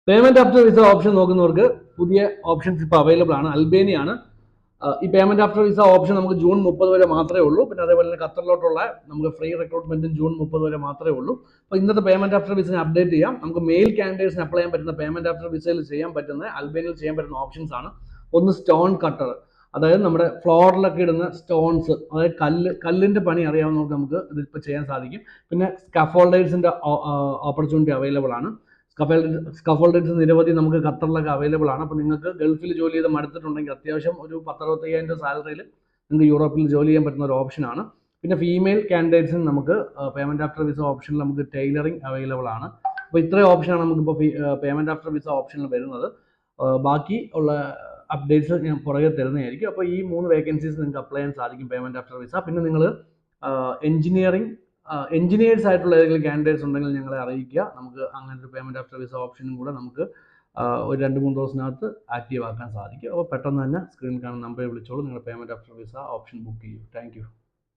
Payment after visa option നോക്കുന്നവർക്ക് പുതിയ options ഇപ്പോൾ available ആണ്. അൽബേനിയ ആണ് ഈ പേയ്മെന്റ് ആഫ്റ്റർ വിസ ഓപ്ഷൻ. നമുക്ക് ജൂൺ 30 വരെ മാത്രമേ ഉള്ളൂ. പിന്നെ അതേപോലെ തന്നെ ഖത്തറിലോട്ടുള്ള നമുക്ക് ഫ്രീ റിക്രൂട്ട്മെന്റും ജൂൺ 30 വരെ മാത്രമേ ഉള്ളൂ. അപ്പോൾ ഇന്നത്തെ പേയ്മെന്റ് ആഫ്റ്റർ വിസ അപ്ഡേറ്റ് ചെയ്യാം. നമുക്ക് മെയിൽ കാൻഡിഡേറ്റ്സിന് അപ്ലൈ ചെയ്യാൻ പറ്റുന്ന പേയ്മെന്റ് ആഫ്റ്റർ വിസയിൽ ചെയ്യാൻ പറ്റുന്ന അൽബേനിയയിൽ ചെയ്യാൻ പറ്റുന്ന ഓപ്ഷൻസ് ആണ്. ഒന്ന് സ്റ്റോൺ കട്ടർ, അതായത് നമ്മുടെ ഫ്ലോറിലൊക്കെ ഇടുന്ന സ്റ്റോൺസ്, അതായത് കല്ലിന്റെ പണി അറിയാവുന്നവർക്ക് നമുക്ക് ഇതിപ്പോൾ ചെയ്യാൻ സാധിക്കും. പിന്നെ സ്കഫോൾഡേഴ്സിന്റെ ഓപ്പർച്യൂണിറ്റി അവൈലബിൾ ആണ്. സ്കഫോൾഡേഴ്സ് നിരവധി നമുക്ക് ഖത്തറിലൊക്കെ അവൈലബിൾ ആണ്. അപ്പോൾ നിങ്ങൾക്ക് ഗൾഫിൽ ജോലി ചെയ്ത് മടുത്തിട്ടുണ്ടെങ്കിൽ അത്യാവശ്യം ഒരു 10-65,000 സാലറിയിൽ നിങ്ങൾക്ക് യൂറോപ്പിൽ ജോലി ചെയ്യാൻ പറ്റുന്ന ഒരു ഓപ്ഷനാണ്. പിന്നെ ഫീമെയിൽ കാൻഡിഡേറ്റ്സിന് നമുക്ക് പേയ്മെന്റ് ആഫ്റ്റർ വിസ ഓപ്ഷനിൽ നമുക്ക് ടൈലറിംഗ് അവൈലബിൾ ആണ്. അപ്പോൾ ഇത്രയും ഓപ്ഷനാണ് നമുക്കിപ്പോൾ പേയ്മെന്റ് ആഫ്റ്റർ വിസ ഓപ്ഷനിൽ വരുന്നത്. ബാക്കി ഉള്ള അപ്ഡേറ്റ്സ് ഞാൻ പുറകെ തരുന്നതായിരിക്കും. അപ്പോൾ ഈ 3 വേക്കൻസീസ് നിങ്ങൾക്ക് അപ്ലൈ ചെയ്യാൻ സാധിക്കും പേയ്മെന്റ് ആഫ്റ്റർ വിസ. പിന്നെ നിങ്ങൾ എഞ്ചിനീയേഴ്സ് ആയിട്ടുള്ള ഏതെങ്കിലും കാൻഡിഡേറ്റ്സ് ഉണ്ടെങ്കിൽ ഞങ്ങളെ അറിയിക്കുക. നമുക്ക് അങ്ങനത്തെ പേയ്മെന്റ് ആഫ്റ്റർ വിസ ഓപ്ഷനും കൂടെ നമുക്ക് ഒരു 2-3 ദിവസത്തിനകത്ത് ആക്റ്റീവ് ആക്കാൻ സാധിക്കും. അപ്പോൾ പെട്ടെന്ന് തന്നെ സ്ക്രീനിൽ കാണുന്ന നമ്പറിൽ വിളിച്ചോളൂ. നിങ്ങൾ payment after visa option book ചെയ്യൂ. Thank U.